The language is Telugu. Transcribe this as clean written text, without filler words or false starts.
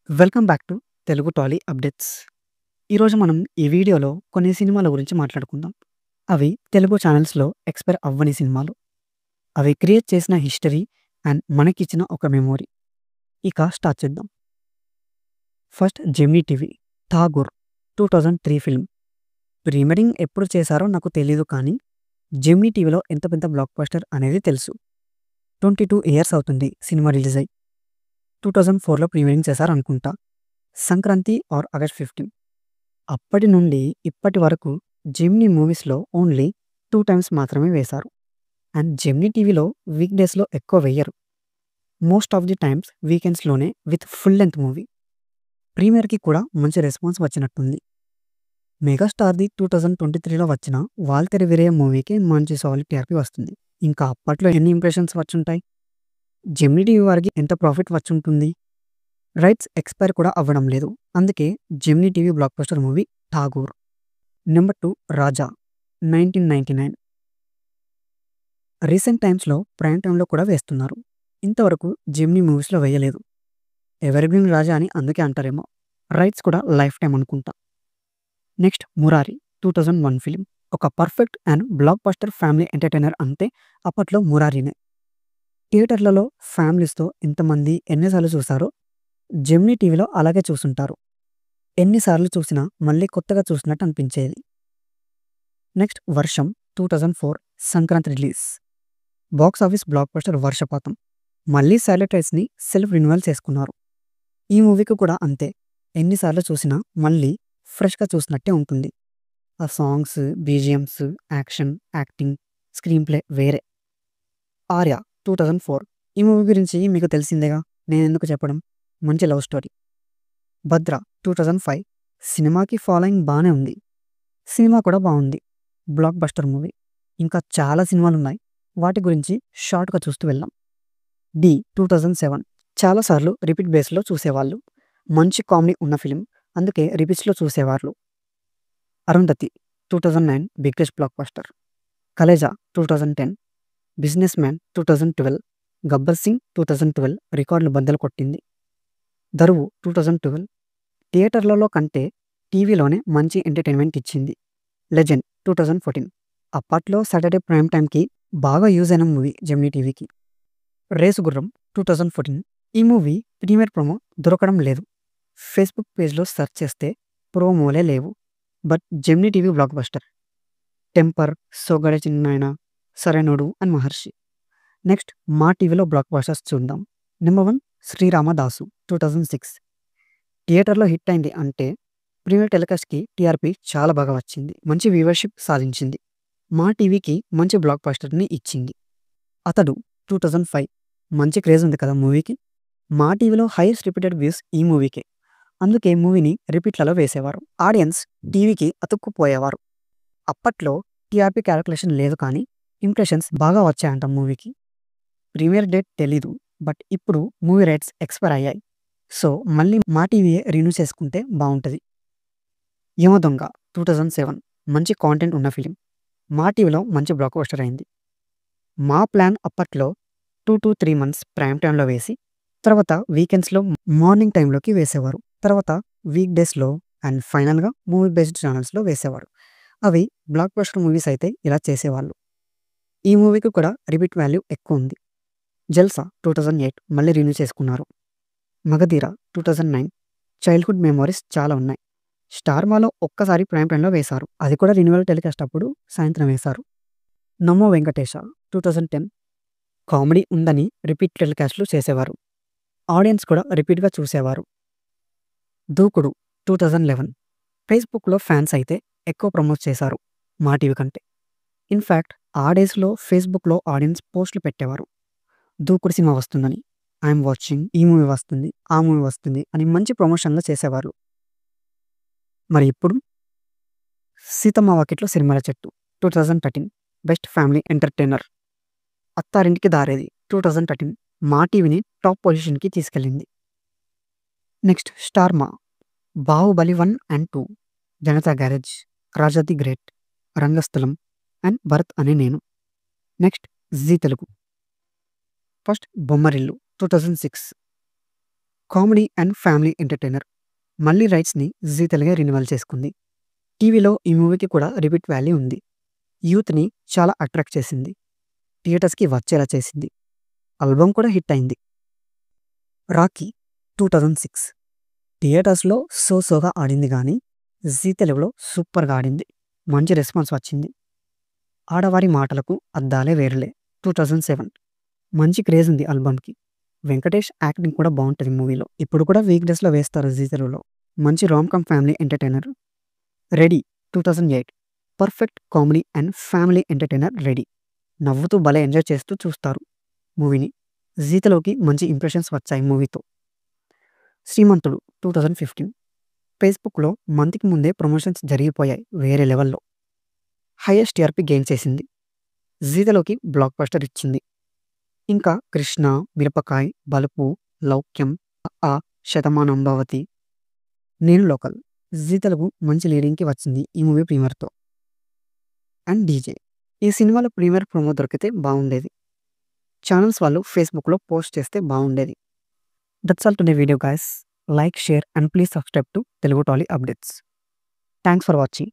Welcome back to Telugu Tally updates. ఈరోజు మనం ఈ వీడియోలో కొన్ని సినిమాల గురించి మాట్లాడుకుందాం. అవి తెలుగు ఛానల్స్‌లో ఎక్స్‌పైర్ అవ్వని సినిమాలు. అవి క్రియేట్ చేసిన హిస్టరీ అండ్ మనకిచ్చిన ఒక మెమొరీ. ఇక స్టార్ట్ చేద్దాం. First Gemini TV 'Tagore' 2003 film. Premiering ఎప్పుడు చేశారో నాకు తెలీదు కానీ జెమినీ టీవీలో ఎంత పెద్ద బ్లాక్ బస్టర్ అనేది తెలుసు. 22 ఇయర్స్ అవుతుంది సినిమా రిలీజ్ అయ్యి. 2004లో ప్రీమియరింగ్ చేశారనుకుంటా. Sankranti or August 15. అప్పటి నుండి ఇప్పటి వరకు జెమినీ మూవీస్‌లో ఓన్లీ 2 టైమ్స్ మాత్రమే వేశారు. అండ్ జెమినీ టీవీలో వీక్ డేస్‌లో ఎక్కువ వెయ్యరు. మోస్ట్ ఆఫ్ ది టైమ్స్ వీకెండ్స్‌లోనే విత్ ఫుల్ లెంగ్త్ మూవీ. ప్రీమియర్‌కి కూడా మంచి రెస్పాన్స్ వచ్చినట్టుంది. మెగాస్టార్‌ది 2023లో వచ్చిన 'వాల్తెర వీరయ్య' మూవీకి మంచి సాలిడ్ టీఆర్పీ వస్తుంది. ఇంకా అప్పట్లో ఎన్ని ఇంప్రెషన్స్ వచ్చుంటాయి? జెమినీ టీవీ వారికి ఎంత ప్రాఫిట్ వచ్చుంటుంది? రైట్స్ ఎక్స్‌పైర్ కూడా అవ్వడం లేదు. అందుకే Gemini TV blockbuster movie 'Tagore'. Number 2 'Raja' 1999. Recent టైమ్స్‌లో ప్రైమ్ టైమ్‌లో కూడా వేస్తున్నారు. ఇంతవరకు జెమినీ మూవీస్‌లో వేయలేదు. ఎవర్‌గ్రీన్ రాజా అని అందుకే అంటారేమో. రైట్స్ కూడా లైఫ్ టైమ్ అనుకుంటా. Next 'Murari' 2001 film. ఒక perfect and blockbuster family entertainer అంటే అప్పట్లో 'మురారినే'. థియేటర్లలో ఫ్యామిలీస్‌తో ఎంతమంది ఎన్నిసార్లు చూసారో జెమినీ టీవీలో అలాగే చూసుంటారు. ఎన్నిసార్లు చూసినా మళ్ళీ కొత్తగా చూసినట్టు అనిపించేది. నెక్స్ట్ 'వర్షం' 2004 Sankranti release. Box office block buster 'వర్షపాతం'. మళ్ళీ శాటిలైట్స్‌ని సెల్ఫ్ రిన్యూవల్ చేసుకున్నారు. ఈ మూవీకి కూడా అంతే. ఎన్నిసార్లు చూసినా మళ్ళీ ఫ్రెష్‌గా చూసినట్టే ఉంటుంది. ఆ songs, BGMs, action, acting, screen play వేరే. 'ఆర్య' 2004. ఈ మూవీ గురించి మీకు తెలిసిందేగా, నేనెందుకు చెప్పడం. మంచి లవ్ స్టోరీ. 'భద్ర' 2005. సినిమాకి ఫాలోయింగ్ బానే ఉంది. సినిమా కూడా బావుంది. Block buster movie. ఇంకా చాలా సినిమాలున్నాయి. వాటి గురించి షార్ట్‌గా చూస్తూ వెళ్దాం. 'ఢీ' 2007. చాలా సార్లు రిపీట్ బేస్‌లో చూసేవాళ్ళు. మంచి కామెడీ ఉన్న ఫిల్మ్. అందుకే రిపీట్స్‌లో చూసేవాళ్ళు. 'Arundhati' 2009 biggest block buster. 'Khaleja' 2010. 'Business man' 2012. 'Gabbar Singh' 2012 రికార్డులు బద్దలు కొట్టింది. 'దరువు' 2012 థియేటర్లలో కంటే టీవీలోనే మంచి ఎంటర్‌టైన్‌మెంట్ ఇచ్చింది. 'లెజెండ్' 2014 అప్పట్లో సాటర్డే ప్రైమ్ టైమ్‌కి బాగా యూజ్ అయిన మూవీ జెమినీ టీవీకి. 'రేసుగుర్రం' 2014. ఈ మూవీ ప్రీమియర్ ప్రోమో దొరకడం లేదు. ఫేస్‌బుక్ పేజ్‌లో సెర్చ్ చేస్తే ప్రోమోలే లేవు. But Gemini TV block buster. 'Temper', 'Soggade చిన్నాయన', 'సరైనోడు' అండ్ 'మహర్షి'. నెక్స్ట్ మా టీవీలో బ్లాక్ బస్టర్స్ చూద్దాం. నెంబర్ 1 'శ్రీరామదాసు' 2006. థియేటర్‌లో హిట్ అయింది అంటే ప్రీమియర్ టెలికాస్ట్‌కి టీఆర్పీ చాలా బాగా వచ్చింది. మంచి వ్యూవర్‌షిప్ సాధించింది. మా టీవీకి మంచి బ్లాక్ బస్టర్‌ని ఇచ్చింది. 'అతడు' 2005. మంచి క్రేజ్ ఉంది కదా మూవీకి. మా టీవీలో హైయెస్ట్ రిపీటెడ్ వ్యూస్ ఈ మూవీకే. అందుకే మూవీని రిపీట్‌లలో వేసేవారు. ఆడియన్స్ టీవీకి అతుక్కుపోయేవారు. అప్పట్లో టీఆర్పీ క్యాలిక్యులేషన్ లేదు కానీ ఇంప్రెషన్స్ బాగా వచ్చాయంట మూవీకి. ప్రీమియర్ డేట్ తెలీదు. బట్ ఇప్పుడు మూవీ రైట్స్ ఎక్స్‌పైర్ అయ్యాయి. సో మళ్ళీ మా టీవీయే రిన్యూ చేసుకుంటే బావుంటది. 'యమదొంగ' 2007. మంచి కాంటెంట్ ఉన్న ఫిల్మ్. మా టీవీలో మంచి బ్లాక్ బస్టర్ అయింది. మా ప్లాన్ అప్పట్లో 2-3 మంత్స్ ప్రైమ్ టైమ్‌లో వేసి, తర్వాత వీకెండ్స్‌లో మార్నింగ్ టైమ్‌లోకి వేసేవారు. తర్వాత వీక్ డేస్‌లో అండ్ ఫైనల్‌గా మూవీ బేస్డ్ ఛానల్స్‌లో వేసేవారు. అవి బ్లాక్ బస్టర్ మూవీస్ అయితే ఇలా చేసేవాళ్ళు. ఈ మూవీకి కూడా రిపీట్ వాల్యూ ఎక్కువుంది. 'జల్సా' 2008 మళ్ళీ రిన్యూ చేసుకున్నారు. 'మగధీర' 2009. చైల్డ్‌హుడ్ మెమోరీస్ చాలా ఉన్నాయి. స్టార్ మాలో ఒక్కసారి ప్రైమ్ టైమ్‌లో వేశారు. అది కూడా రిన్యూవల్ టెలికాస్ట్ అప్పుడు సాయంత్రం వేశారు. 'నమో వెంకటేశ' 2010. కామెడీ ఉందని రిపీట్ టెలికాస్ట్‌లు చేసేవారు. ఆడియన్స్ కూడా రిపీట్‌గా చూసేవారు. 'దూకుడు' 2011. ఫేస్‌బుక్‌లో ఫ్యాన్స్ అయితే ఎక్కువ ప్రమోట్ చేశారు మా టీవీ కంటే. ఇన్‌ఫాక్ట్ ఆ డేస్‌లో ఫేస్‌బుక్‌లో ఆడియన్స్ పోస్ట్‌లు పెట్టేవారు. 'దూకుడు' సినిమా వస్తుందని. ఐయామ్ వాచింగ్, ఈ మూవీ వస్తుంది, ఆ మూవీ వస్తుంది అని మంచి ప్రమోషన్‌లు చేసేవాళ్ళు. మరి ఇప్పుడు 'సీతమ్మ వాకిట్లో సిరిమల్లె చెట్టు' 2013 best family entertainer. 'Attarintiki Daredi' 2013 మా టీవీని టాప్ పొజిషన్‌కి తీసుకెళ్లింది. Next star Maa 'Baahubali 1 and 2, 'Janatha garage, 'Raja the great, 'Rangasthalam' and 'Bharat Ane Nenu'. Next Zee Telugu. First 'Bommarillu' 2006. Comedy and family entertainer. మళ్ళీ రైట్స్‌ని జీ తెలుగే రెన్యువల్ చేసుకుంది. టీవీలో ఈ మూవీకి కూడా రిపీట్ వాల్యూ ఉంది. యూత్‌ని చాలా అట్రాక్ట్ చేసింది. థియేటర్స్‌కి వచ్చేలా చేసింది. ఆల్బమ్ కూడా హిట్ అయింది. 'రాకీ' 2006 థియేటర్స్‌లో సోగా ఆడింది గానీ జీ తెలుగులో సూపర్‌గా ఆడింది. మంచి రెస్పాన్స్ వచ్చింది. 'ఆడవారి మాటలకు అద్దాలే వేరులే' 2007 మంచి క్రేజ్ ఉంది ఆల్బమ్‌కి. వెంకటేష్ యాక్టింగ్ కూడా బావుంటది మూవీలో. ఇప్పుడు కూడా వీక్ డేస్‌లో వేస్తారు జీ తెలుగులో. మంచి Ram family entertainer. 'Ready' 2008 perfect comedy and family entertainer 'ready'. నవ్వుతూ భలే ఎంజాయ్ చేస్తూ చూస్తారు మూవీని. జీ తెలుగుకి మంచి ఇంప్రెషన్స్ వచ్చాయి మూవీతో. 'శ్రీమంతుడు' 2015 ఫేస్‌బుక్‌లో మంత్‌కి ముందే ప్రమోషన్స్ జరిగిపోయాయి వేరే లెవెల్‌లో. హైయెస్ట్ టీఆర్పీ గెయిన్ చేసింది. జీ తెలుగుకి బ్లాక్ బస్టర్ ఇచ్చింది. ఇంకా 'కృష్ణ', 'మిరపకాయ్', 'బలుపు', 'లౌక్యం', 'అ ఆ', 'శతమానం భవతి', 'నేను లోకల్' జీ తెలుగు మంచి లీడింగ్‌కి వచ్చింది ఈ మూవీ ప్రీమియర్‌తో. అండ్ 'డీజే' ఈ సినిమాలో ప్రీమియర్ ప్రోమో దొరికితే బావుండేది. ఛానల్స్ వాళ్ళు ఫేస్‌బుక్‌లో పోస్ట్ చేస్తే బావుండేది. That's all today video guys. Like, share and please subscribe to Telugu Tally updates. Thanks for watching.